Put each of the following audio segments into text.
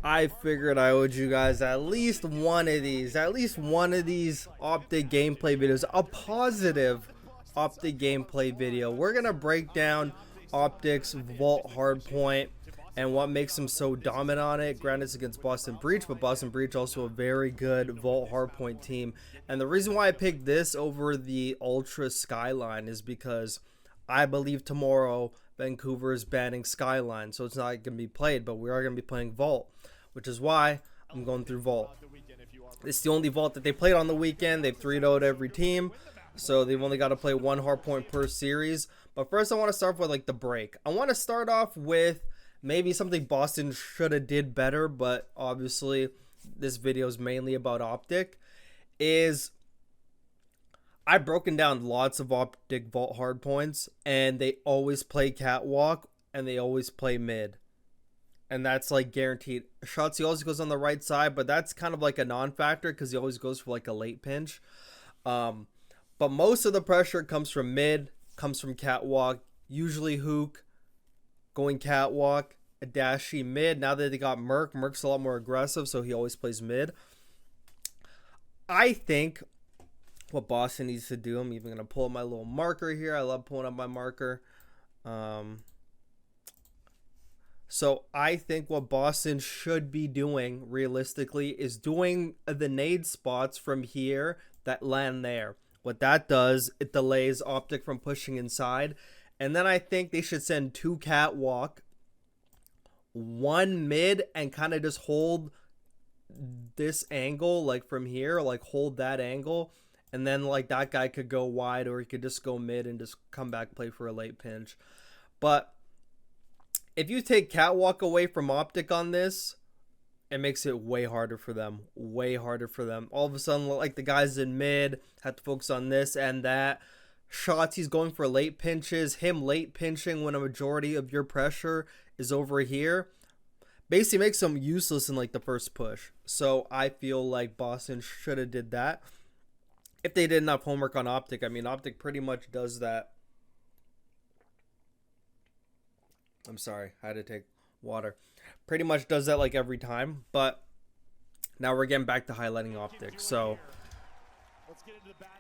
I figured I owed you guys at least one of these, OpTic gameplay videos, a positive OpTic gameplay video. We're gonna break down OpTic's Vault Hardpoint and what makes him so dominant on it. Granted, it's against Boston Breach, but Boston Breach also a very good Vault Hardpoint team. And the reason why I picked this over the Ultra Skyline is because I believe tomorrow Vancouver is banning Skyline, so it's not going to be played, but we are going to be playing Vault, which is why I'm going through Vault. It's the only Vault that they played on the weekend. They've 3-0'd every team, so they've only got to play one hardpoint per series. But first, I want to start with like the break. I want to start off with maybe something Boston should have did better, but obviously this video is mainly about OpTic. I've broken down lots of OpTic Vault hardpoints, and they always play catwalk and they always play mid. And that's like guaranteed. Shotzzy always goes on the right side, but that's kind of like a non-factor because he always goes for like a late pinch. But most of the pressure comes from mid, comes from catwalk, usually Hook going catwalk, a dashy mid. Now that they got Merc, Merc's a lot more aggressive, so he always plays mid. I think what Boston needs to do, I'm even going to pull up my little marker here. I love pulling up my marker. So I think what Boston should be doing realistically is doing the nade spots from here that land there. What that does, it delays OpTic from pushing inside. And then I think they should send 2 catwalk, 1 mid, and kind of just hold this angle like from here, like hold that angle. And then like that guy could go wide, or he could just go mid and just come back, play for a late pinch. But if you take catwalk away from OpTic on this, it makes it way harder for them. Way harder for them. All of a sudden, like the guys in mid have to focus on this and that. Shotzzy's going for late pinches. Him late pinching when a majority of your pressure is over here basically makes them useless in like the first push. So I feel like Boston should have did that. If they did enough homework on OpTic, I mean, OpTic pretty much does that. I'm sorry, I had to take water. Pretty much does that like every time, but now we're getting back to highlighting OpTic. So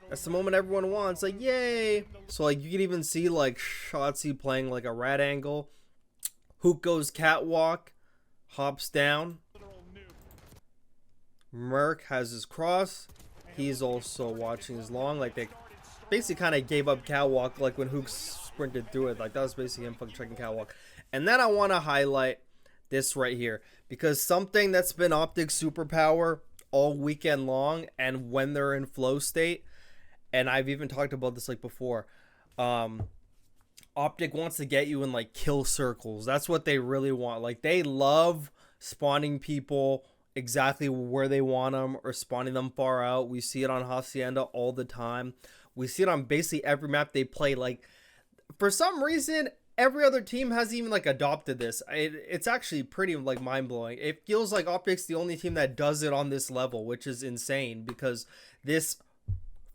that's the moment everyone wants, like, yay. So like you can even see like Shotzzy playing like a rat angle. Hook goes catwalk, hops down. Merc has his cross. He's also watching his long. Like they basically kind of gave up catwalk like when Hook sprinted through it. Like that was basically him fucking checking catwalk. And then I want to highlight this right here, because something that's been OpTic's superpower all weekend long and when they're in flow state, and I've even talked about this like before, OpTic wants to get you in like kill circles. That's what they really want. Like they love spawning people exactly where they want them or spawning them far out. We see it on Hacienda all the time. We see it on basically every map they play. Like for some reason, every other team has even like adopted this. It's actually pretty like mind-blowing. It feels like OpTic's the only team that does it on this level, which is insane because this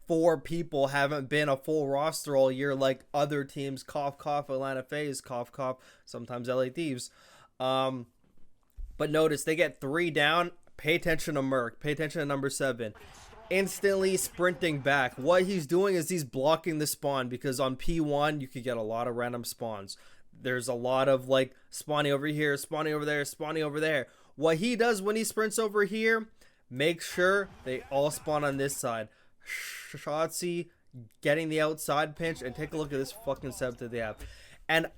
4 people haven't been a full roster all year like other teams. Cough cough, Atlanta FaZe, cough cough, sometimes LA Thieves. But notice they get 3 down. Pay attention to Merc. Pay attention to number 7. Instantly sprinting back. What he's doing is he's blocking the spawn, because on P1 you could get a lot of random spawns. There's a lot of like spawning over here, spawning over there, spawning over there. What he does when he sprints over here, make sure they all spawn on this side. Shotzzy getting the outside pinch, and take a look at this fucking setup that they have. And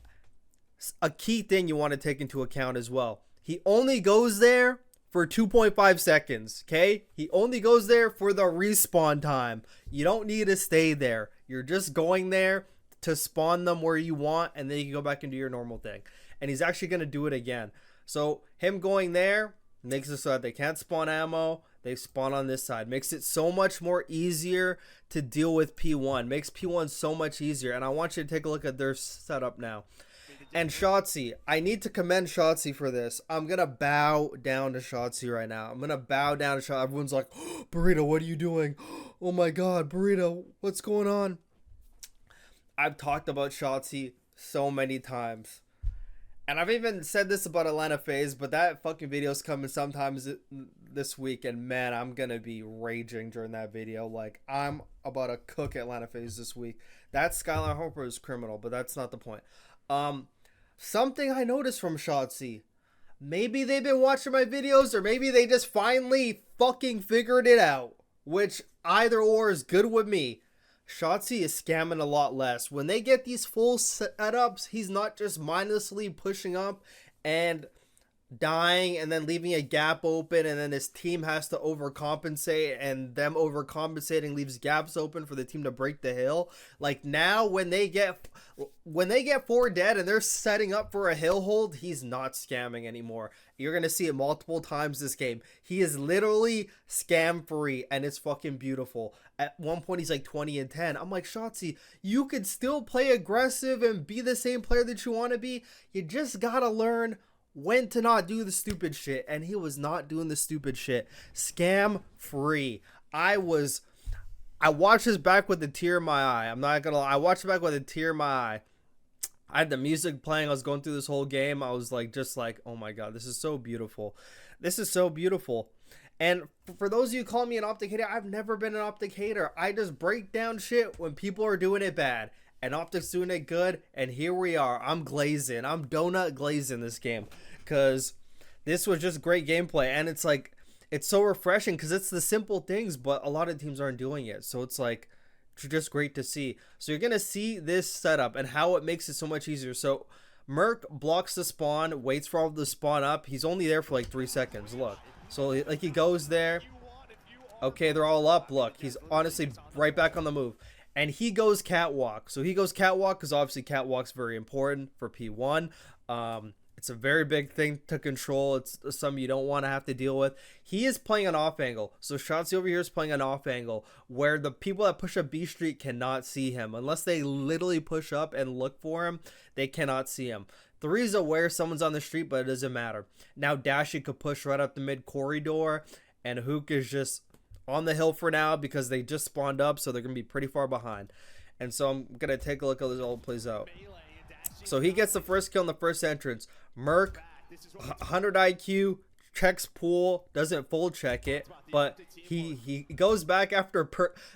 a key thing you want to take into account as well. He only goes there for 2.5 seconds, okay? He only goes there for the respawn time. You don't need to stay there. You're just going there to spawn them where you want, and then you can go back and do your normal thing. And he's actually going to do it again. So him going there makes it so that they can't spawn ammo. They spawn on this side. Makes it so much more easier to deal with P1. Makes P1 so much easier. And I want you to take a look at their setup now. And Shotzzy, I need to commend Shotzzy for this. I'm going to bow down to Shotzzy right now. I'm going to bow down to Shotzzy. Everyone's like, oh, Burrito, what are you doing? Oh my God, Burrito, what's going on? I've talked about Shotzzy so many times. And I've even said this about Atlanta FaZe, but that fucking video's coming sometimes this week, and man, I'm gonna be raging during that video. Like, I'm about to cook Atlanta FaZe this week. That Skylar Harper is criminal, but that's not the point. Something I noticed from Shotzzy. Maybe they've been watching my videos, or maybe they just finally fucking figured it out. Which, either or is good with me. Shotzzy is scamming a lot less. When they get these full setups, he's not just mindlessly pushing up and dying and then leaving a gap open, and then his team has to overcompensate, and them overcompensating leaves gaps open for the team to break the hill. Like, now when they get 4 dead and they're setting up for a hill hold, he's not scamming anymore. You're gonna see it multiple times this game. He is literally scam free, and it's fucking beautiful. At one point he's like 20 and 10. I'm like, Shotzzy, you could still play aggressive and be the same player that you want to be. You just gotta learn when to not do the stupid shit, and he was not doing the stupid shit. Scam free. I watched this back with a tear in my eye. I'm not gonna lie. I watched it back with a tear in my eye. I had the music playing. I was going through this whole game. I was like, just like, oh my god, this is so beautiful. This is so beautiful. And for those of you who call me an OpTic hater, I've never been an OpTic hater. I just break down shit when people are doing it bad. And OpTic's doing it good, and here we are. I'm glazing. I'm donut glazing this game, because this was just great gameplay, and it's like, it's so refreshing because it's the simple things, but a lot of teams aren't doing it. So it's like, it's just great to see. So you're gonna see this setup and how it makes it so much easier. So Merc blocks the spawn, waits for all the spawn up. He's only there for like 3 seconds. Look, so like he goes there. Okay, they're all up. Look, he's honestly right back on the move. And he goes catwalk. So he goes catwalk because obviously catwalk's very important for P1. It's a very big thing to control. It's something you don't want to have to deal with. He is playing an off angle. So Shotzzy over here is playing an off angle where the people that push up B Street cannot see him. Unless they literally push up and look for him, they cannot see him. 3's aware someone's on the street, but it doesn't matter. Now Dashy could push right up the mid corridor, and Hook is just on the hill for now because they just spawned up, so they're going to be pretty far behind. And so I'm going to take a look at how this all plays out. So he gets the first kill in the first entrance. Merc, 100 IQ, checks pool, doesn't full check it, but he goes back after,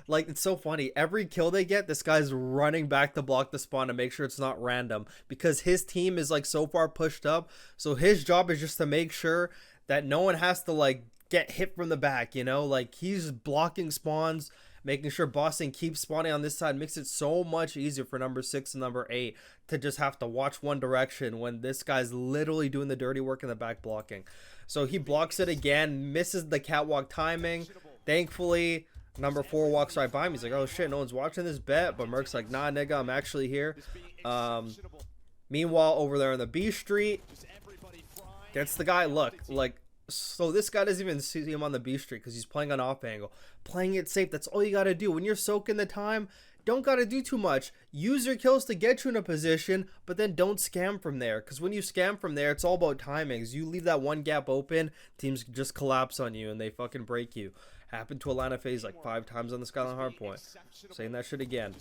like, it's so funny. Every kill they get, this guy's running back to block the spawn to make sure it's not random, because his team is, like, so far pushed up. So his job is just to make sure that no one has to, like, get hit from the back, you know? Like, he's blocking spawns, making sure Boston keeps spawning on this side. Makes it so much easier for number 6 and number 8 to just have to watch one direction when this guy's literally doing the dirty work in the back blocking. So he blocks it again, misses the catwalk timing. Thankfully, number 4 walks right by him. He's like, oh shit, no one's watching this bet. But Merc's like, nah, nigga, I'm actually here. Meanwhile, over there on the B Street, gets the guy. Look, like, so this guy doesn't even see him on the B Street because he's playing on off angle. Playing it safe, that's all you got to do. When you're soaking the time, don't got to do too much. Use your kills to get you in a position, but then don't scam from there. Because when you scam from there, it's all about timings. You leave that one gap open, teams just collapse on you and they fucking break you. Happened to Atlanta FaZe like 5 times on the Skyline Hardpoint. Saying that shit again.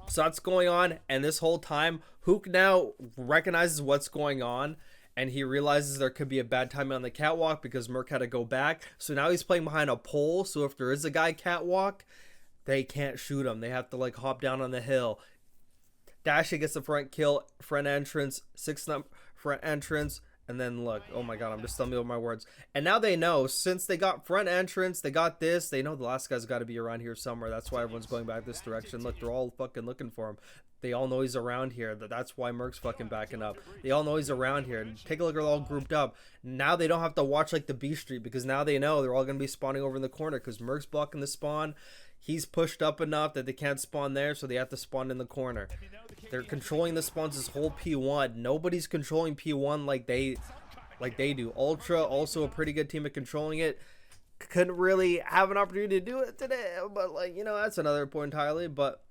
So that's going on, and this whole time, Hook now recognizes what's going on. And he realizes there could be a bad timing on the catwalk because Merc had to go back. So now he's playing behind a pole. So if there is a guy catwalk, they can't shoot him. They have to like hop down on the hill. Dashy gets the front kill, front entrance, 6 front entrance. And then look, oh my god, I'm just stumbling over my words. And now they know, since they got front entrance, they got this, they know the last guy's got to be around here somewhere. That's why everyone's going back this direction. Look, they're all fucking looking for him. They all know he's around here. That's why Merc's fucking backing up. They all know he's around here. Take a look, they're all grouped up. Now they don't have to watch like the B Street because now they know they're all going to be spawning over in the corner because Merc's blocking the spawn. He's pushed up enough that they can't spawn there, so they have to spawn in the corner. They're controlling the spawns this whole P1. Nobody's controlling P1 like they do. Ultra, also a pretty good team at controlling it. Couldn't really have an opportunity to do it today, but like, you know, that's another point entirely. But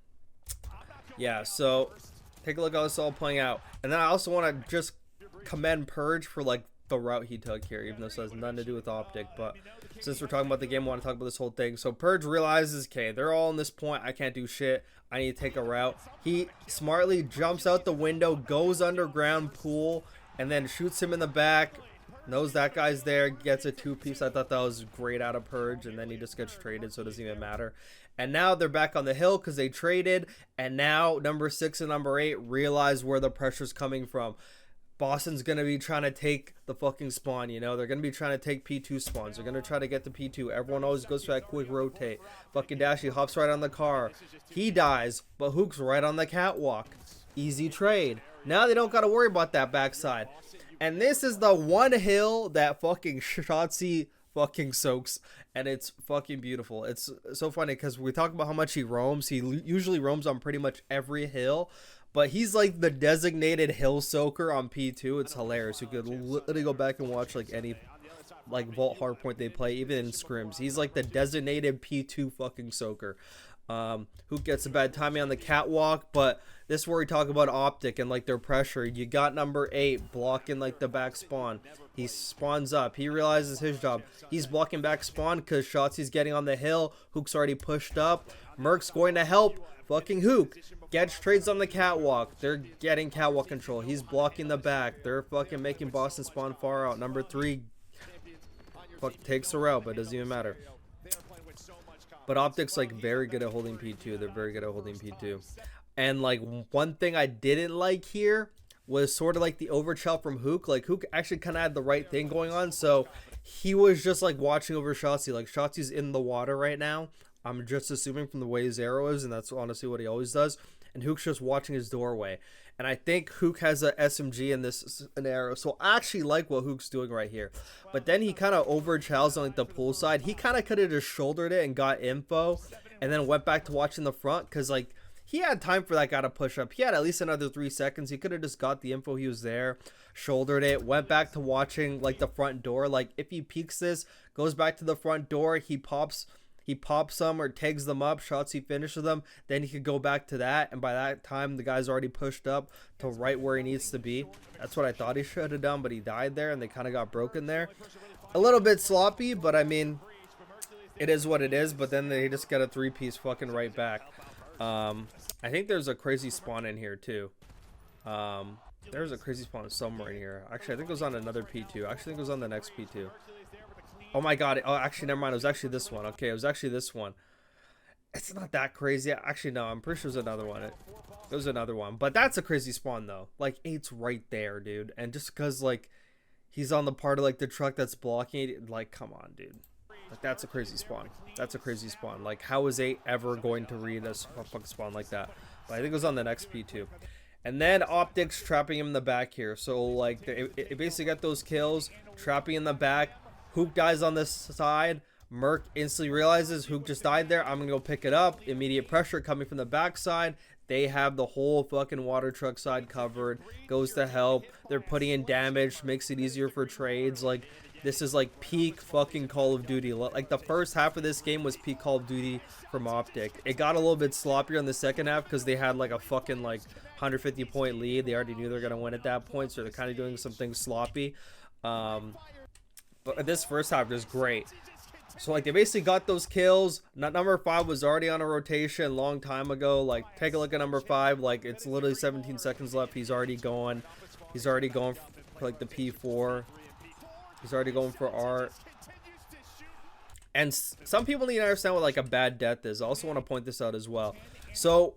yeah, so take a look at how this all playing out. And then I also want to just commend Purge for like the route he took here, even though this has nothing to do with Optic. But since we're talking about the game, I want to talk about this whole thing. So Purge realizes, okay, they're all in this point. I can't do shit. I need to take a route. He smartly jumps out the window, goes underground pool, and then shoots him in the back. Knows that guy's there, gets a 2-piece. I thought that was great out of Purge, and then he just gets traded, so it doesn't even matter. And now they're back on the hill because they traded, and now number 6 and number 8 realize where the pressure's coming from. Boston's going to be trying to take the fucking spawn, you know? They're going to be trying to take P2 spawns. They're going to try to get the P2. Everyone always goes for that quick rotate. Fucking Dashy hops right on the car. He dies, but Hook's right on the catwalk. Easy trade. Now they don't got to worry about that backside. And this is the one hill that fucking Shotzzy fucking soaks, and it's fucking beautiful. It's so funny because we talk about how much he roams. He usually roams on pretty much every hill, but he's like the designated hill soaker on P2. It's hilarious. You could literally go back and watch like any like Vault Hardpoint they play, even in scrims. He's like the designated P2 fucking soaker. Who gets a bad timing on the catwalk, but this is where we talk about Optic and like their pressure. You got number 8 blocking like the back spawn. He spawns up. He realizes his job. He's blocking back spawn because Shotzy's getting on the hill. Hook's already pushed up. Merc's going to help fucking Hook. Gets trades on the catwalk. They're getting catwalk control. He's blocking the back. They're fucking making Boston spawn far out. Number 3 takes a route, but it doesn't even matter. But Optic's like very good at holding P2. They're very good at holding P2. And like one thing I didn't like here was sort of like the overchill from Hook. Like Hook actually kind of had the right thing going on. So he was just like watching over Shotzzy. Like Shotzy's in the water right now. I'm just assuming from the way his arrow is. And that's honestly what he always does. And Hook's just watching his doorway. And I think Hook has a SMG in this scenario. So I actually like what Hook's doing right here. But then he kind of overchells on like the pool side. He kind of could have just shouldered it and got info. And then went back to watching the front. Because like he had time for that guy to push up. He had at least another 3 seconds. He could have just got the info. He was there. Shouldered it. Went back to watching like the front door. Like if he peeks this. Goes back to the front door. He pops them or tags them up. Shotzzy finishes them. Then he could go back to that. And by that time, the guy's already pushed up to right where he needs to be. That's what I thought he should have done. But he died there. And they kind of got broken there. A little bit sloppy. But I mean, it is what it is. But then they just got a 3-piece fucking right back. I think there's a crazy spawn in here too. There's a crazy spawn somewhere in here. Actually, I think it was on another P2. Actually, I think it was on the next P2. Oh my god. Oh, actually, never mind. It was actually this one. Okay, it was actually this one. It's not that crazy. Actually, no. I'm pretty sure it was another one. It was another one. But that's a crazy spawn, though. Like, 8's right there, dude. And just because, like, he's on the part of, like, the truck that's blocking it. Like, come on, dude. Like, that's a crazy spawn. That's a crazy spawn. Like, how is 8 ever going to read a fucking spawn like that? But I think it was on the next P2. And then Optic's trapping him in the back here. So, like, it basically got those kills. Trapping in the back. Hook dies on this side. Merc instantly realizes Hook just died there. I'm going to go pick it up. Immediate pressure coming from the backside. They have the whole fucking water truck side covered. Goes to help. They're putting in damage. Makes it easier for trades. Like, this is like peak fucking Call of Duty. Like, the first half of this game was peak Call of Duty from Optic. It got a little bit sloppier in the second half because they had like a fucking like 150 point lead. They already knew they were going to win at that point. So they're kind of doing some things sloppy. But this first half is great. So, like, they basically got those kills. Number 5 was already on a rotation long time ago. Like, take a look at number 5. Like, it's literally 17 seconds left. He's already going. He's already going for, like, the P4. He's already going for art. And some people need to understand what, like, a bad death is. I also want to point this out as well. So,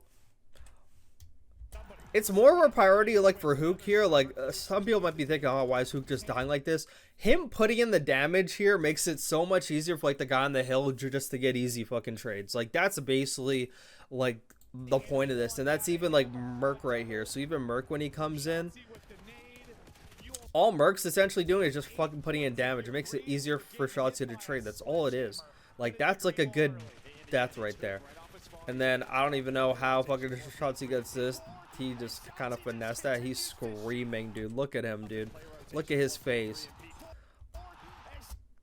it's more of a priority, like, for Hook here. Like, some people might be thinking, oh, why is Hook just dying like this? Him putting in the damage here makes it so much easier for, like, the guy on the hill just to get easy fucking trades. Like, that's basically, like, the point of this. And that's even, like, Merc right here. So even Merc, when he comes in, all Merc's essentially doing is just fucking putting in damage. It makes it easier for Shotzzy to trade. That's all it is. Like, that's, like, a good death right there. And then, I don't even know how fucking Shotzzy gets this. He just kind of finessed that. He's screaming, dude. Look at him, dude. Look at his face.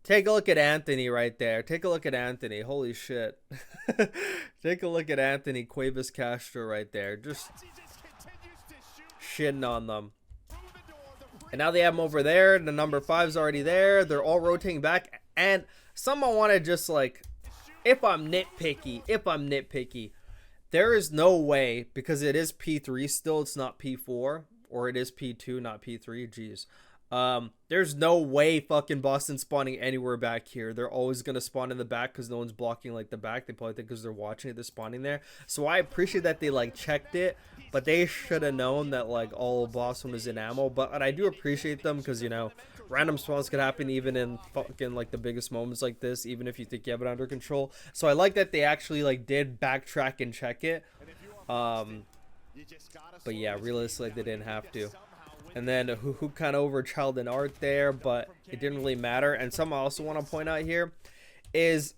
Take a look at Anthony right there. Take a look at Anthony. Holy shit. Take a look at Anthony Cuevas Castro right there. Just shitting on them. And now they have him over there. The number 5's already there. They're all rotating back. And someone want to just like, if I'm nitpicky, there is no way, because it is P3 still, it's not P4, or it is P2, not P3. Jeez. There's no way fucking Boston spawning anywhere back here. They're always going to spawn in the back because no one's blocking like the back. They probably think because they're watching it, they're spawning there. So I appreciate that they like checked it, but they should have known that like all of Boston was in ammo. But I do appreciate them because, you know, random spawns could happen even in fucking like the biggest moments like this, even if you think you have it under control. So I like that they actually like did backtrack and check it. But yeah, realistically they didn't have to. And then who kind of overchilled in art there, but it didn't really matter. And something I also want to point out here is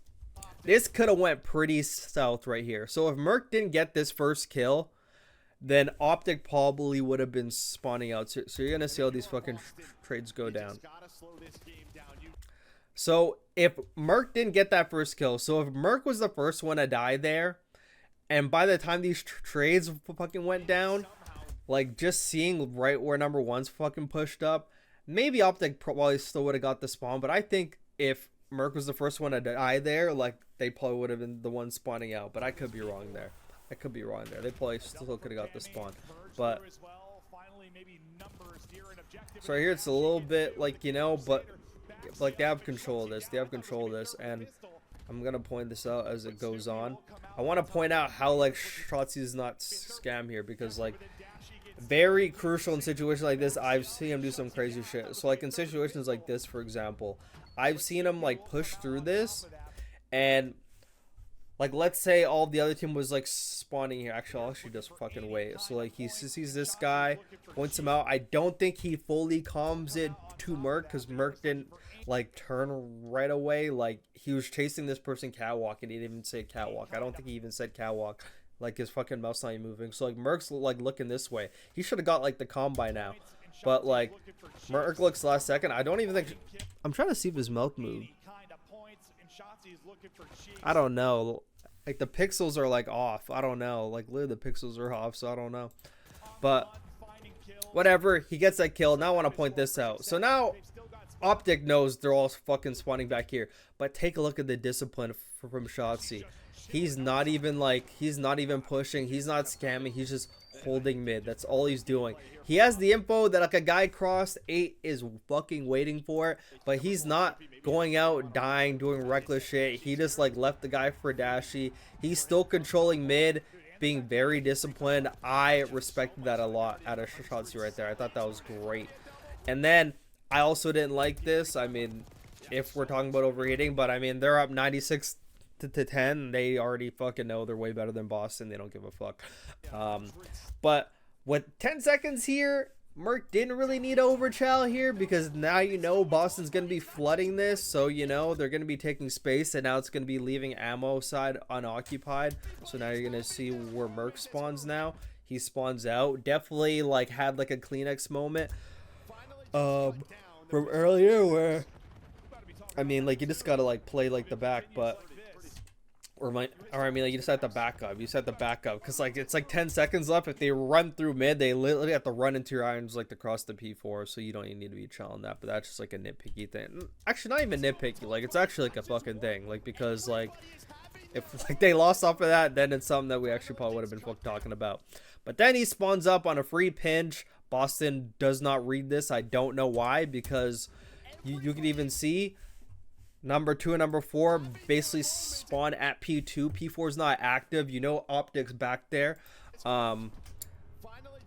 this could have went pretty south right here. So if Merc didn't get this first kill, then OpTic probably would have been spawning out. So you're going to see all these fucking trades go down. So if Merc didn't get that first kill, so if Merc was the first one to die there, and by the time these trades fucking went down, like just seeing right where number 1's fucking pushed up, maybe OpTic probably still would have got the spawn. But I think if Merc was the first one to die there, like they probably would have been the one spawning out. But I could be wrong there. They probably still could have got the spawn. But so right here it's a little bit like, you know, but like they have control of this. And I'm gonna point this out as it goes on. I want to point out how like Shotzzy is not scam here, because like very crucial in situations like this, I've seen him do some crazy shit. So like in situations like this, for example, I've seen him like push through this, and like let's say all the other team was like spawning here. Actually, I'll actually just fucking wait. So like he sees this guy, points him out. I don't think he fully calms it to Merc, because Merc didn't like turn right away. Like he was chasing this person catwalk, and he didn't even say catwalk. I don't think he even said catwalk. Like his fucking mouse not even moving. So like Merc's like looking this way. He should have got like the comm by now. But like Merc looks last second. I don't even think. I'm trying to see if his mouth moved. I don't know. Like the pixels are like off. I don't know. Like literally the pixels are off. So I don't know. But whatever. He gets that kill. Now I want to point this out. So now OpTic knows they're all fucking spawning back here. But take a look at the discipline from Shotzzy. He's not even pushing. He's not scamming. He's just holding mid. That's all he's doing. He has the info that like a guy crossed 8 is fucking waiting for it, but he's not going out dying, doing reckless shit. He just like left the guy for a dashy. He's still controlling mid, being very disciplined. I respected that a lot out of Shotzzy right there. I thought that was great. And then I also didn't like this. I mean, if we're talking about overheating, but I mean they're up 96 to 10. They already fucking know they're way better than Boston. They don't give a fuck. But with 10 seconds here, Merc didn't really need to overchill here, because now you know Boston's gonna be flooding this, so you know they're gonna be taking space, and now it's gonna be leaving ammo side unoccupied. So now you're gonna see where Merc spawns now. He spawns out. Definitely like had like a Kleenex moment from earlier where I mean like you just gotta like play like the back, but or I mean like you just have to back up. You just have to back up, because like it's like 10 seconds left. If they run through mid, they literally have to run into your irons like to cross the P4, so you don't even need to be chilling that. But that's just like a nitpicky thing. Actually, not even nitpicky. Like it's actually like a fucking thing. Like because like if like they lost off of that, then it's something that we actually probably would have been talking about. But then he spawns up on a free pinch. Boston does not read this. I don't know why, because you can even see number 2 and number 4 basically spawn at P2. P4 is not active. You know OpTic's back there.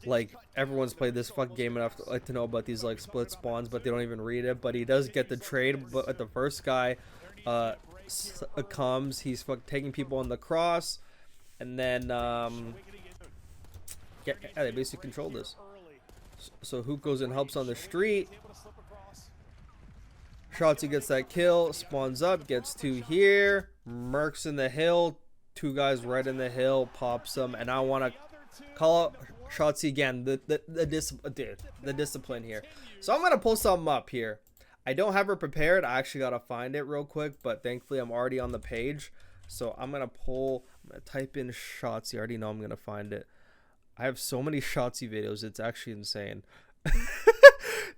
Like everyone's played this fucking game enough to, like, to know about these like split spawns, but they don't even read it. But he does get the trade. But the first guy comes, he's taking people on the cross, and then yeah, they basically control this. So Hook goes and helps on the street. Shotzzy gets that kill, spawns up, gets 2 here. Merc's in the hill, 2 guys right in the hill, pops them, and I want to call out Shotzzy again. The discipline here. So I'm gonna pull something up here. I don't have it prepared. I actually gotta find it real quick, but thankfully I'm already on the page. So I'm gonna type in Shotzzy. I already know I'm gonna find it. I have so many Shotzzy videos, it's actually insane.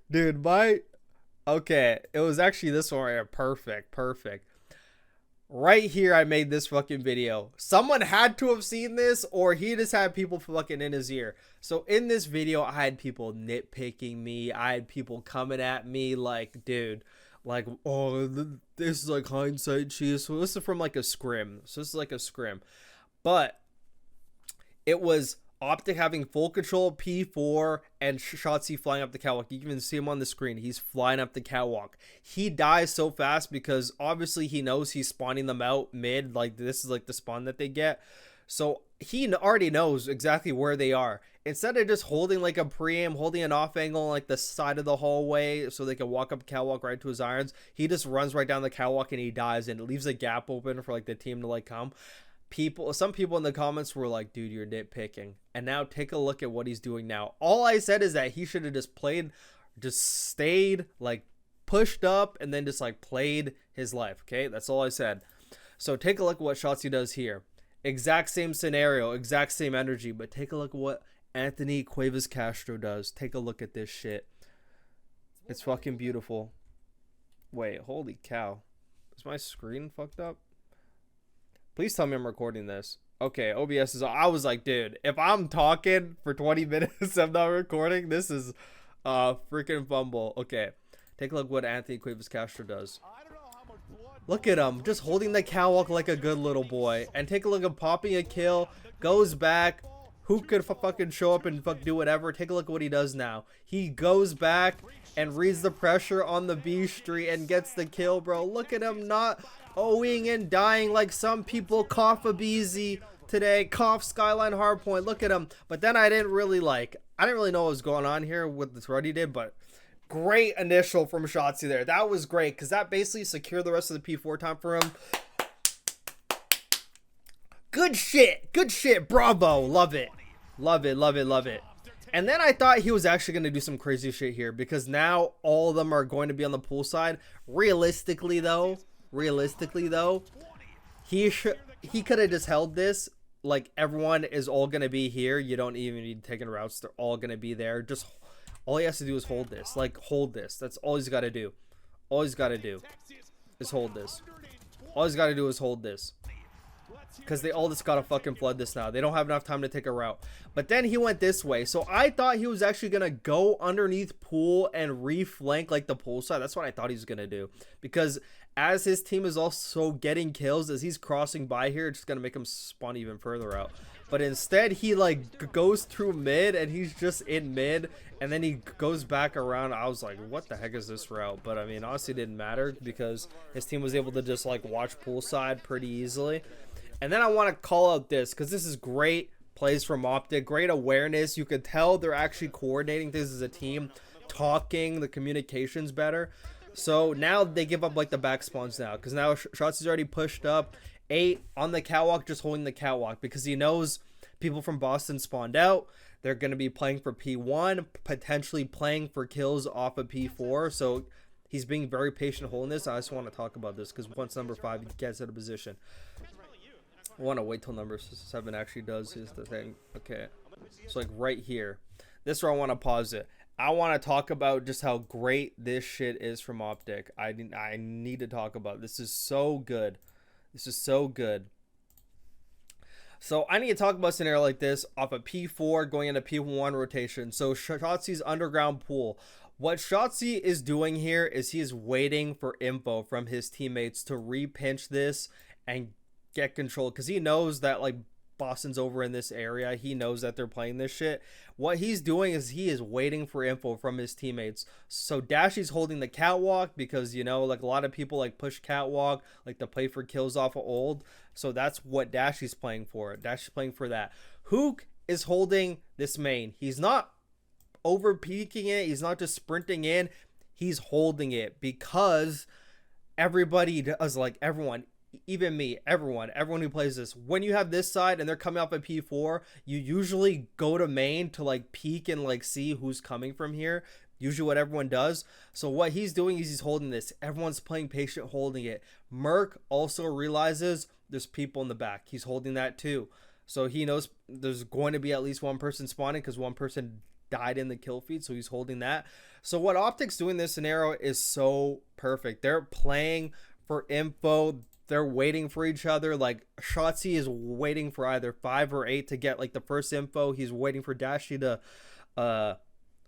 Dude, okay, it was actually this one right here. Perfect. Right here, I made this fucking video. Someone had to have seen this, or he just had people fucking in his ear. So in this video, I had people nitpicking me. I had people coming at me like, dude, like, oh, this is like hindsight cheese. So this is from like a scrim. So this is like a scrim. But it was OpTic having full control of P4 and Shotzzy flying up the catwalk. You can even see him on the screen. He's flying up the catwalk. He dies so fast because obviously he knows he's spawning them out mid. Like this is like the spawn that they get. So he already knows exactly where they are. Instead of just holding like a pre-aim, holding an off angle on like the side of the hallway so they can walk up the catwalk right to his irons, he just runs right down the catwalk and he dies, and it leaves a gap open for like the team to like come. Some people in the comments were like, dude, you're nitpicking. And now take a look at what he's doing now. All I said is that he should have just stayed, like pushed up, and then just like played his life. Okay, that's all I said. So take a look at what Shotzzy does here. Exact same scenario, exact same energy, but take a look at what Anthony Cuevas Castro does. Take a look at this shit. It's fucking beautiful. Wait, holy cow. Is my screen fucked up? Please tell me I'm recording this. Okay, OBS is. I was like, dude, if I'm talking for 20 minutes, I'm not recording. This is freaking fumble. Okay, take a look what Anthony Cuevas Castro does. Look at him, just holding the catwalk like a good little boy. And take a look at popping a kill, goes back. Who could fucking show up and do whatever? Take a look at what he does now. He goes back and reads the pressure on the B street and gets the kill, bro. Look at him not owing and dying like some people. Cough a BZ today, cough Skyline Hardpoint. Look at him. But then I didn't really know what was going on here with this run he did, but great initial from Shotzzy there. That was great because that basically secured the rest of the P4 time for him. Good shit, bravo, love it. And then I thought he was actually going to do some crazy shit here because now all of them are going to be on the pool side. Realistically though, he could have just held this. Like, everyone is all going to be here. You don't even need taking routes. They're all going to be there. Just all he has to do is hold this. Like, hold this. That's all he's got to do. All he's got to do is hold this. All he's got to do is hold this. Because they all just gotta fucking flood this now. They don't have enough time to take a route. But then he went this way. So I thought he was actually gonna go underneath pool and reflank like the pool side. That's what I thought he was gonna do. Because as his team is also getting kills, as he's crossing by here, it's just gonna make him spawn even further out. But instead he like goes through mid and he's just in mid. And then he goes back around. I was like, what the heck is this route? But I mean, honestly, it didn't matter because his team was able to just like watch pool side pretty easily. And then I want to call out this because this is great plays from OpTic, great awareness. You could tell they're actually coordinating things as a team, talking, the communication's better. So now they give up like the back spawns now because now Shotzy's already pushed up 8 on the catwalk, just holding the catwalk because he knows people from Boston spawned out. They're going to be playing for P1, potentially playing for kills off of P4. So he's being very patient holding this. I just want to talk about this because once number 5 gets out of position. I want to wait till number 7 actually does is the thing. Okay, so like right here, this is where I want to pause it. I want to talk about just how great this shit is from OpTic. I need to talk about it. This is so good. This is so good. So I need to talk about a scenario like this off of P4 going into P1 rotation. So Shotzy's underground pool. What Shotzzy is doing here is he is waiting for info from his teammates to repinch this and get control because he knows that like Boston's over in this area. He knows that they're playing this shit. What he's doing is he is waiting for info from his teammates. So Dashy's holding the catwalk because, you know, like a lot of people like push catwalk, like to play for kills off of old. So that's what Dashy's playing for. Dashy's playing for that. Hook is holding this main. He's not over peeking it. He's not just sprinting in. He's holding it because everybody does, like everyone, even me, everyone who plays this, when you have this side and they're coming off at P4, you usually go to main to like peek and like see who's coming from here. Usually what everyone does. So what he's doing is he's holding this. Everyone's playing patient, holding it. Merc also realizes there's people in the back. He's holding that too. So he knows there's going to be at least one person spawning because one person died in the kill feed, so he's holding that. So what OpTic's doing in this scenario is so perfect. They're playing for info. They're waiting for each other. Like Shotzzy is waiting for either 5 or 8 to get like the first info. He's waiting for Dashy to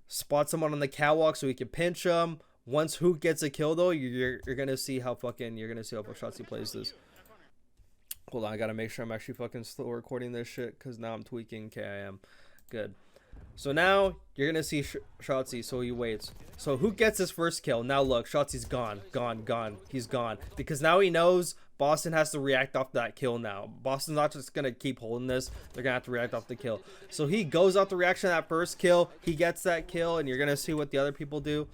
spot someone on the catwalk so he can pinch him. Once Hook gets a kill though, you're gonna see how Shotzzy plays this. Hold on, I gotta make sure I'm actually fucking still recording this shit because now I'm tweaking. Okay, I am. Good. So now you're gonna see Shotzzy, so he waits. So who gets his first kill? Now look, Shotzi's gone. He's gone because now he knows Boston has to react off that kill. Now Boston's not just gonna keep holding this; they're gonna have to react off the kill. So he goes off the reaction of that first kill. He gets that kill, and you're gonna see what the other people do.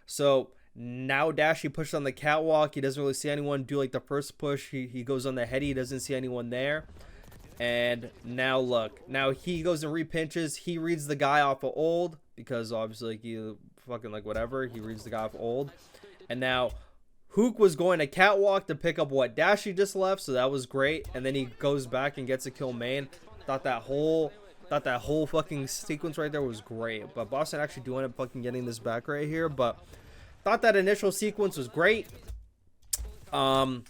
So now Dashy pushes on the catwalk. He doesn't really see anyone do like the first push. He goes on the heady. He doesn't see anyone there. And now look, now he goes and repinches. He reads the guy off of old because obviously like, he fucking like whatever. He reads the guy off old. And now Hook was going to catwalk to pick up what Dashy just left, so that was great. And then he goes back and gets a kill main. Thought that whole fucking sequence right there was great. But Boston actually do end up fucking getting this back right here. But thought that initial sequence was great. But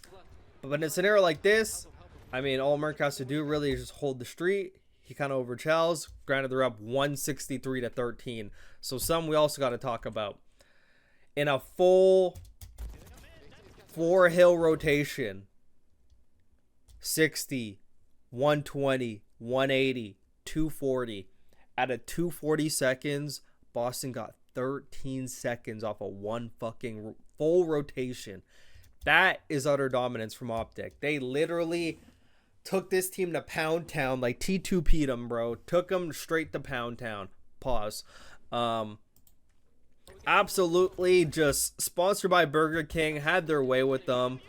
in a scenario like this, I mean, all Merc has to do really is just hold the street. He kind of overchells. Granted, they're up 163 to 13. So some we also got to talk about. In a full 4-hill rotation, 60, 120, 180, 240. Out of 240 seconds, Boston got 13 seconds off of one fucking full rotation. That is utter dominance from OpTic. They literally took this team to Pound Town, like T2P'd them, bro. Took them straight to Pound Town. Pause. Absolutely just sponsored by Burger King. Had their way with them.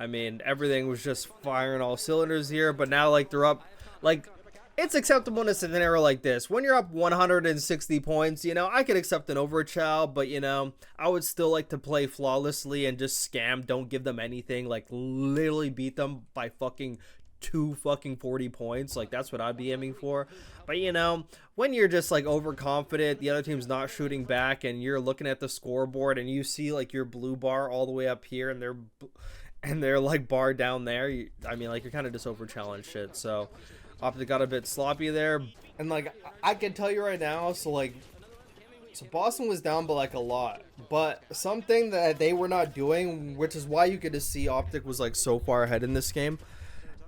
I mean, everything was just firing all cylinders here. But now, like, they're up. Like, it's acceptable in a scenario like this. When you're up 160 points, you know, I could accept an overchow. But, you know, I would still like to play flawlessly and just scam. Don't give them anything. Like, literally beat them by fucking 40 points. Like, that's what I'd be aiming for. But you know, when you're just like overconfident, the other team's not shooting back, and you're looking at the scoreboard and you see like your blue bar all the way up here and they're like bar down there, I mean, like, you're kind of just over challenged shit. So OpTic got a bit sloppy there, and like I can tell you right now, so Boston was down by like a lot, but something that they were not doing, which is why you get to see OpTic was like so far ahead in this game,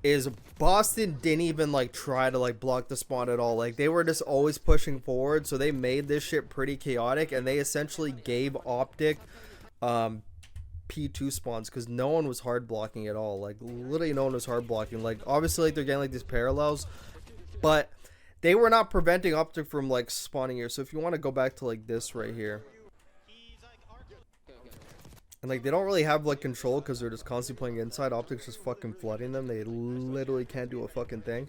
is Boston didn't even like try to like block the spawn at all. Like, they were just always pushing forward, so they made this shit pretty chaotic, and they essentially gave OpTic P2 spawns because no one was hard blocking at all. Like, literally no one was hard blocking. Like, obviously like they're getting like these parallels, but they were not preventing OpTic from like spawning here. So if you want to go back to like this right here, and like they don't really have like control because they're just constantly playing inside. OpTic's just fucking flooding them. They literally can't do a fucking thing.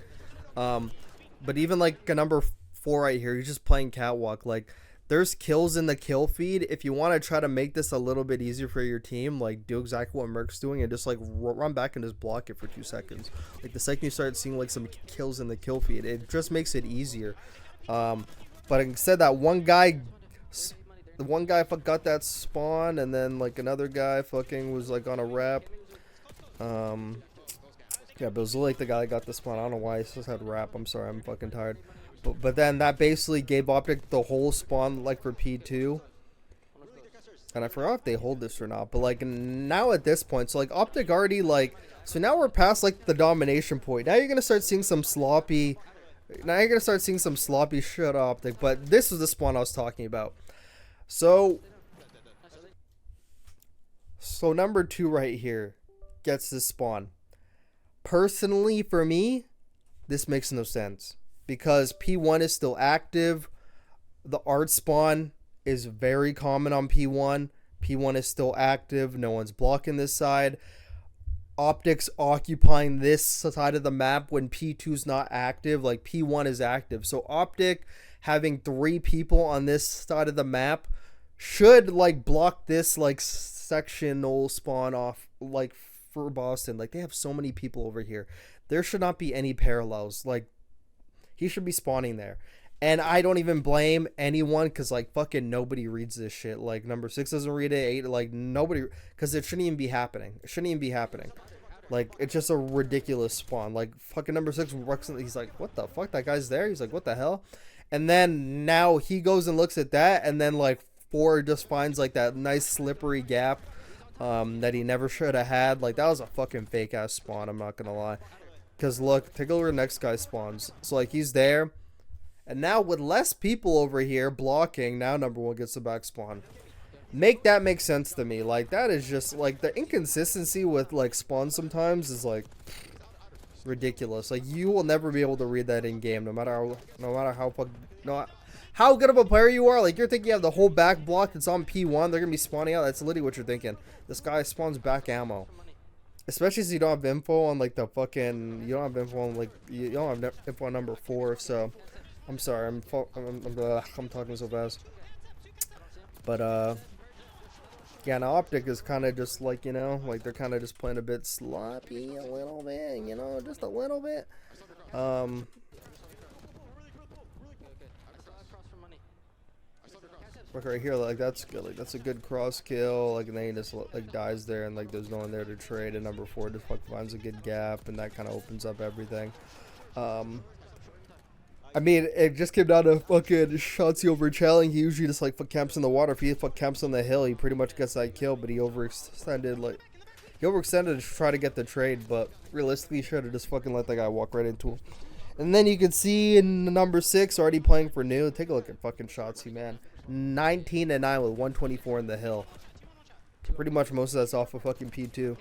But even like a number 4 right here, he's just playing catwalk. Like, there's kills in the kill feed. If you want to try to make this a little bit easier for your team, like, do exactly what Merc's doing and just like run back and just block it for 2 seconds. Like, the second you start seeing like some kills in the kill feed, it just makes it easier. But instead, that one guy, the one guy got that spawn, and then like another guy fucking was like on a rep. Yeah, but it was like the guy that got the spawn. I don't know why I just had rap. I'm sorry, I'm fucking tired. But then that basically gave OpTic the whole spawn like for P2. And I forgot if they hold this or not. But like now at this point, so like OpTic already like, so now we're past like the domination point. Now you're gonna start seeing some sloppy. Now you're gonna start seeing some sloppy shit OpTic. But this is the spawn I was talking about. So number 2 right here gets this spawn. Personally, for me, this makes no sense because P1 is still active. The art spawn is very common on P1. P1 is still active. No one's blocking this side. OpTic's occupying this side of the map when P2's not active. Like, P1 is active. So OpTic having 3 people on this side of the map should like block this like sectional spawn off like for Boston. Like, they have so many people over here. There should not be any parallels. Like, he should be spawning there. And I don't even blame anyone because, like, fucking nobody reads this shit. Like, number 6 doesn't read it, 8, like, nobody, because it shouldn't even be happening. It shouldn't even be happening. Like, it's just a ridiculous spawn. Like, fucking number 6 works, he's like, what the fuck? That guy's there? He's like, what the hell? And then now he goes and looks at that, and then, like, 4 just finds, like, that nice slippery gap that he never should have had. Like, that was a fucking fake-ass spawn, I'm not gonna lie. Because, look, take a look where the next guy spawns. So, like, he's there. And now with less people over here blocking, now number 1 gets the back spawn. Make that make sense to me. Like, that is just, like, the inconsistency with, like, spawns sometimes is, like, ridiculous. Like, you will never be able to read that in game, no matter how good of a player you are. Like, you're thinking you have the whole back block that's on P1, they're gonna be spawning out. That's literally what you're thinking. This guy spawns back ammo. Especially since you don't have info on, like, the fucking, you don't have info on, like, you don't have info on number 4, so I'm sorry, I'm talking so fast. But, yeah, now OpTic is kind of just, like, you know, like, they're kind of just playing a bit sloppy a little bit, you know, just a little bit. Look right here, like, that's good, like, that's a good cross kill, like, and then he just, like, dies there, and, like, there's no one there to trade, and number 4 just fucking finds a good gap, and that kind of opens up everything. I mean, it just came down to fucking Shotzzy overchalling. He usually just, like, fuck camps in the water. If he fuck camps on the hill, he pretty much gets that kill, but he overextended, like, to try to get the trade, but realistically, he should have just fucking let that guy walk right into him. And then you can see in number 6 already playing for new. Take a look at fucking Shotzzy, man. 19-9 with 124 in the hill. Pretty much most of that's off of fucking P2.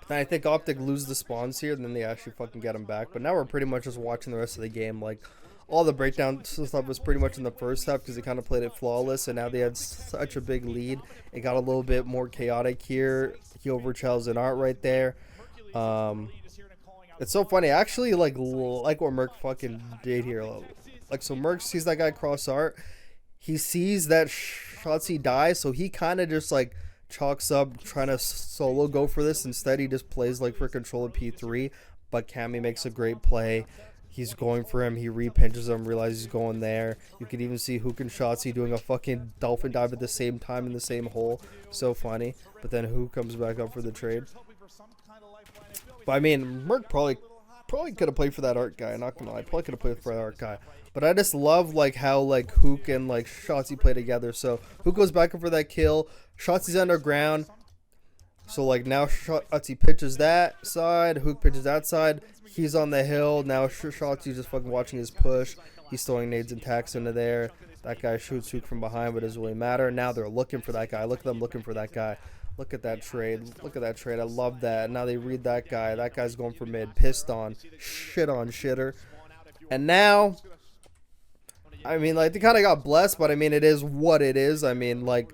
And I think OpTic lose the spawns here, and then they actually fucking get them back. But now we're pretty much just watching the rest of the game. Like, all the breakdown stuff was pretty much in the first half because they kind of played it flawless, and now they had such a big lead. It got a little bit more chaotic here. He overchalls an art right there. It's so funny. I actually like what Merc fucking did here. Like, so Merc sees that guy cross art. He sees that Shotzzy die, so he kind of just, like, chalks up trying to solo go for this. Instead, he just plays, like, for control of P3. But Cammy makes a great play. He's going for him. He repinches him, realizes he's going there. You can even see Hook and Shotzzy doing a fucking dolphin dive at the same time in the same hole. So funny. But then Hook comes back up for the trade. But, I mean, Merc probably could have played for that art guy. Not gonna lie. Probably could have played for that art guy. But I just love, like, how, like, Hook and, like, Shotzzy play together. So Hook goes back up for that kill. Shotzi's underground. So, like, now Shotzzy pitches that side. Hook pitches that side. He's on the hill. Now Shotzi's just fucking watching his push. He's throwing nades and tacks into there. That guy shoots Hook from behind, but it doesn't really matter. Now they're looking for that guy. Look at them looking for that guy. Look at that trade. Look at that trade. I love that. Now they read that guy. That guy's going for mid. Pissed on. Shit on shitter. And now, I mean, like, they kind of got blessed, but I mean, it is what it is. I mean, like,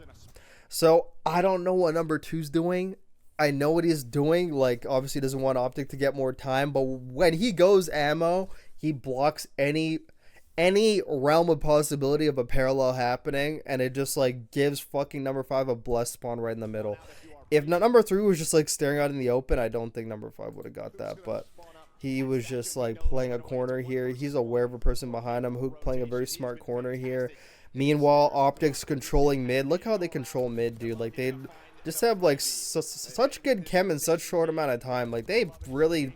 so I don't know what number 2's doing. I know what he's doing. Like, obviously, he doesn't want OpTic to get more time, but when he goes ammo, he blocks any realm of possibility of a parallel happening, and it just, like, gives fucking number 5 a blessed spawn right in the middle. If number 3 was just, like, staring out in the open, I don't think number 5 would have got that, but he was just, like, playing a corner here. He's aware of a person behind him. Hook playing a very smart corner here. Meanwhile, OpTic's controlling mid. Look how they control mid, dude. Like, they just have, like, such good chem in such short amount of time. Like, they really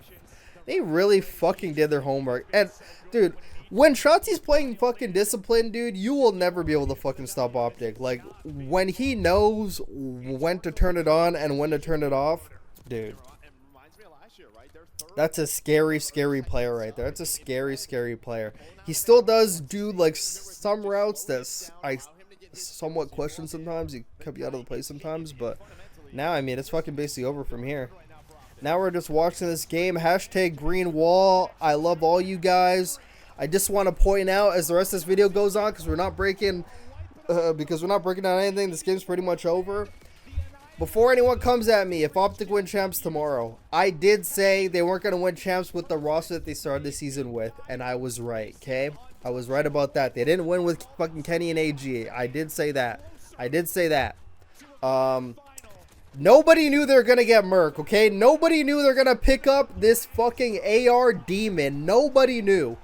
fucking did their homework. And, dude, when Shotzzy's playing fucking discipline, dude, you will never be able to fucking stop OpTic. Like, when he knows when to turn it on and when to turn it off, dude, that's a scary, scary player right there. That's a scary, scary player. He still does do, like, some routes that I somewhat question sometimes. He could be out of the play sometimes, but now, I mean, it's fucking basically over from here. Now we're just watching this game. Hashtag green wall. I love all you guys. I just want to point out as the rest of this video goes on, because we're not breaking down anything. This game's pretty much over. Before anyone comes at me, if OpTic win champs tomorrow, I did say they weren't going to win champs with the roster that they started the season with, and I was right, okay? I was right about that. They didn't win with fucking Kenny and AG. I did say that. I did say that. Nobody knew they were going to get Merc, okay? Nobody knew they were going to pick up this fucking AR demon. Nobody knew.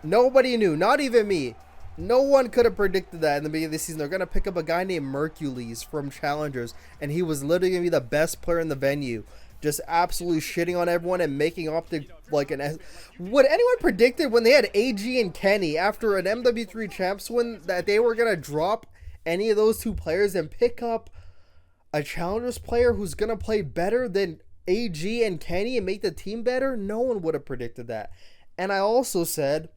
Nobody knew, not even me. No one could have predicted that in the beginning of the season. They're going to pick up a guy named Mercules from Challengers, and he was literally going to be the best player in the venue. Just absolutely shitting on everyone and making Optic like an... Would anyone predicted when they had AG and Kenny after an MW3 Champs win that they were going to drop any of those two players and pick up a Challengers player who's going to play better than AG and Kenny and make the team better? No one would have predicted that. And I also said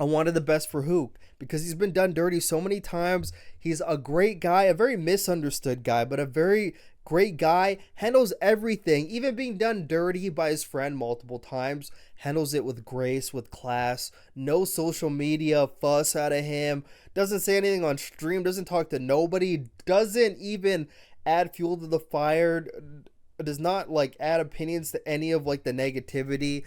I wanted the best for Hook because he's been done dirty so many times. He's a great guy, a very misunderstood guy, but a very great guy. Handles everything, even being done dirty by his friend multiple times. Handles it with grace, with class. No social media fuss out of him. Doesn't say anything on stream. Doesn't talk to nobody. Doesn't even add fuel to the fire. Does not like add opinions to any of like the negativity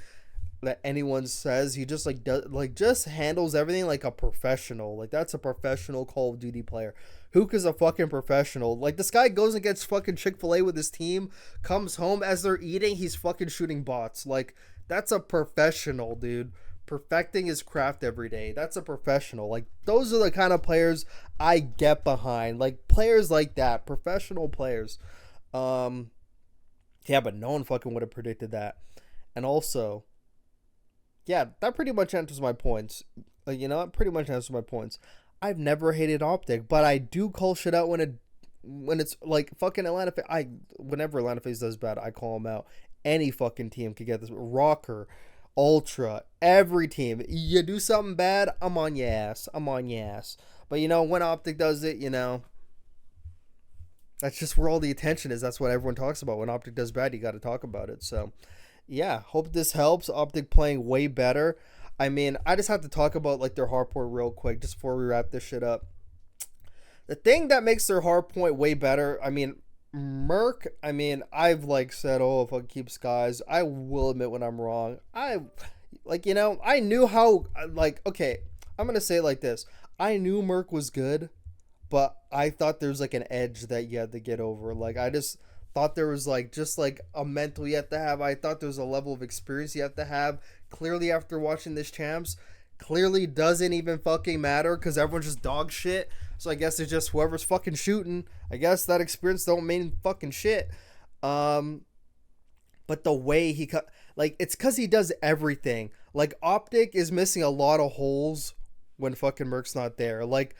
that anyone says. He just like does like just handles everything like a professional. Like that's a professional Call of Duty player. Hook is a fucking professional. Like this guy goes and gets fucking Chick-fil-A with his team, comes home as they're eating, he's fucking shooting bots. Like that's a professional, dude. Perfecting his craft every day. That's a professional. Like those are the kind of players I get behind. Like players like that, professional players. Yeah, but no one fucking would have predicted that. And also, yeah, that pretty much answers my points. You know, that pretty much answers my points. I've never hated Optic, but I do call shit out when it's like fucking Atlanta. Whenever Atlanta FaZe does bad, I call them out. Any fucking team could get this. Rocker, Ultra, every team. You do something bad, I'm on your ass. I'm on your ass. But you know, when Optic does it, you know, that's just where all the attention is. That's what everyone talks about. When Optic does bad, you got to talk about it. So, yeah, hope this helps. Optic playing way better. I mean, I just have to talk about like their hardpoint real quick just before we wrap this shit up. The thing that makes their hardpoint way better, I mean, Merc, I mean, I've like said, oh, if I keep skies, I will admit when I'm wrong. I knew how, like, okay, I'm going to say it like this. I knew Merc was good, but I thought there's like an edge that you had to get over. Like, I just thought there was like just like a mental you have to have. I thought there was a level of experience you have to have. Clearly, after watching this champs, clearly doesn't even fucking matter because everyone's just dog shit. So I guess it's just whoever's fucking shooting. I guess that experience don't mean fucking shit. But the way he cut, like, it's because he does everything. Like, Optic is missing a lot of holes when fucking Merc's not there. Like,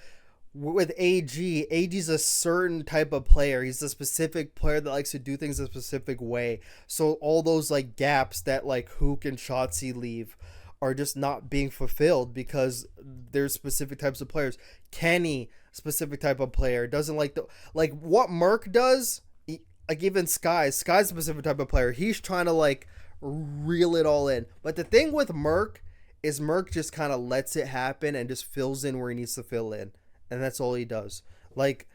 with AG's a certain type of player. He's a specific player that likes to do things a specific way. So all those like gaps that like Hook and Shotzzy leave are just not being fulfilled because there's specific types of players. Kenny, specific type of player, doesn't like the like what Merc does. Like even Sky's a specific type of player. He's trying to like reel it all in. But the thing with Merc is Merc just kind of lets it happen and just fills in where he needs to fill in. And that's all he does. Like,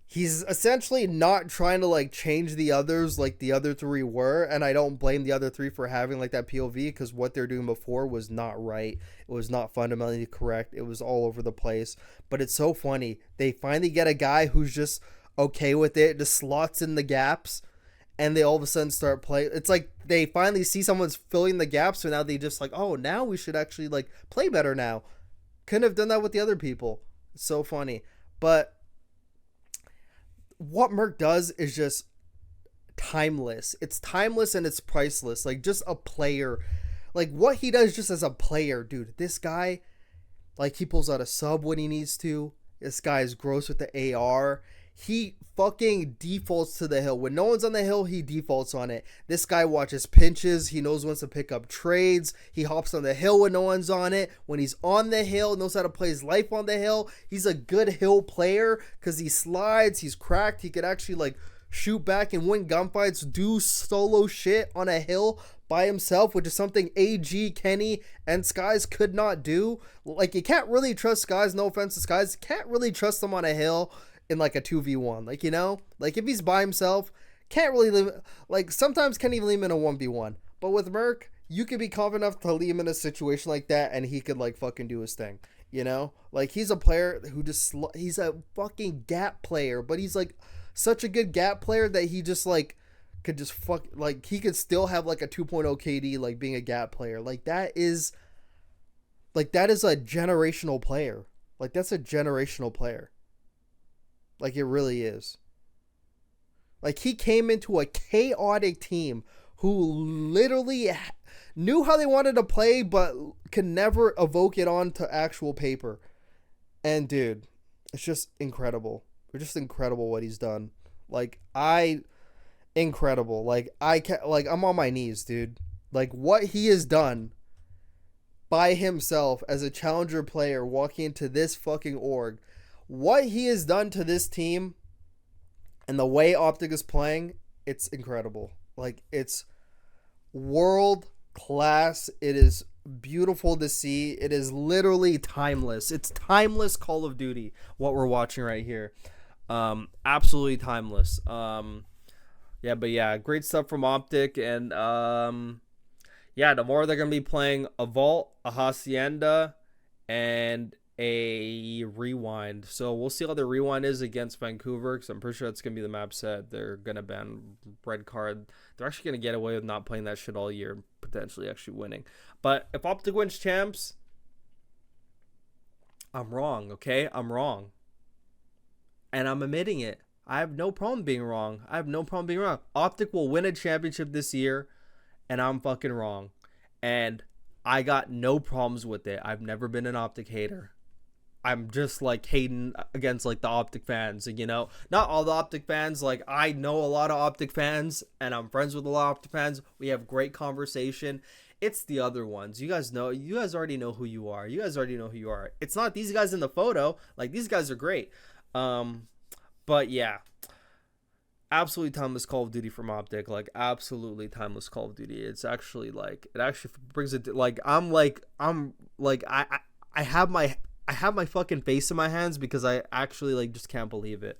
he's essentially not trying to, like, change the others like the other three were. And I don't blame the other three for having, like, that POV because what they're doing before was not right. It was not fundamentally correct. It was all over the place. But it's so funny. They finally get a guy who's just okay with it, just slots in the gaps, and they all of a sudden start playing. It's like they finally see someone's filling the gaps, so now they just like, oh, now we should actually, like, play better now. Couldn't have done that with the other people. So funny. But what Merc does is just timeless. It's timeless and it's priceless. Like, just a player. Like, what he does just as a player, dude. This guy, like, he pulls out a sub when he needs to. This guy is gross with the AR. He fucking defaults to the hill. When no one's on the hill, he defaults on it. This guy watches pinches. He knows when to pick up trades. He hops on the hill when no one's on it. When he's on the hill, knows how to play his life on the hill. He's a good hill player because he slides. He's cracked. He could actually like shoot back and win gunfights, do solo shit on a hill by himself, which is something AG, Kenny, and Skies could not do. Like, you can't really trust Skies. No offense to Skies. Can't really trust him on a hill in like a 2v1, like, you know, like if he's by himself, can't really leave, like sometimes can't even leave him in a 1v1, but with Merc, you could be confident enough to leave him in a situation like that and he could like fucking do his thing, you know, like he's a player who just, he's a fucking gap player, but he's like such a good gap player that he just like could just like he could still have like a 2.0 KD like being a gap player. Like that is Like, that is a generational player. Like, that's a generational player. Like, it really is. Like, he came into a chaotic team who literally knew how they wanted to play, but could never evoke it onto actual paper. And, dude, it's just incredible. It's just incredible what he's done. Like, incredible. Like, I'm on my knees, dude. Like, what he has done by himself as a challenger player walking into this fucking org, what he has done to this team and the way OpTic is playing, it's incredible. Like, it's world class. It is beautiful to see. It is literally timeless. It's timeless Call of Duty, what we're watching right here. Absolutely timeless. Great stuff from OpTic. And tomorrow they're going to be playing a Vault, a Hacienda, and a Rewind. So we'll see how the Rewind is against Vancouver, because I'm pretty sure that's going to be the map set. They're going to ban red card. They're actually going to get away with not playing that shit all year and potentially actually winning. But if OpTic wins champs, I'm wrong, okay? I'm wrong. And I'm admitting it. I have no problem being wrong. OpTic will win a championship this year, and I'm fucking wrong. And I got no problems with it. I've never been an OpTic hater. I'm just like hating against like the OpTic fans, you know, not all the OpTic fans. Like, I know a lot of OpTic fans and I'm friends with a lot of OpTic fans. We have great conversation. It's the other ones. You guys already know who you are. It's not these guys in the photo. Like, these guys are great. But yeah, absolutely timeless Call of Duty from OpTic. Like, absolutely timeless Call of Duty. It's actually like, it actually brings it to, like, I have my fucking face in my hands because I actually like just can't believe it.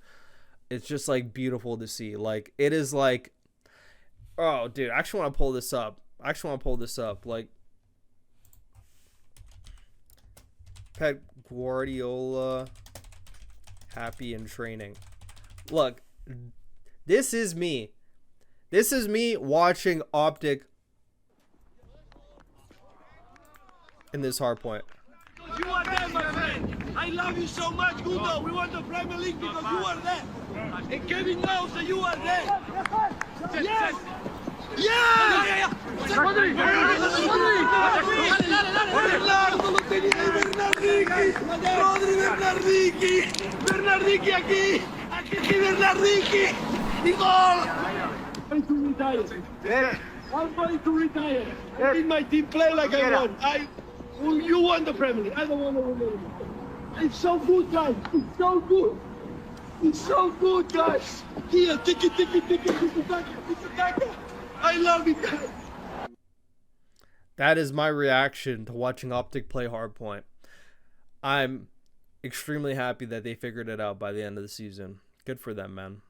It's just like beautiful to see. Like, it is like, oh dude, I actually want to pull this up. Like, Pep Guardiola happy in training. Look, this is me watching OpTic in this hard point. You are there, my friend. I love you so much, Guto. We won the Premier League because you are there. And Kevin knows that you are there. Yes! Yeah! Bernardicchi aquí! Aquí Bernardicchi! Y gol! I'm going to retire. I'm going to retire. I need my team play like I want. You won the Premier League. I don't want to win anymore. It's so good, guys. It's so good, guys. Here, tiki, taka. I love it, guys. That is my reaction to watching OpTic play Hardpoint. I'm extremely happy that they figured it out by the end of the season. Good for them, man.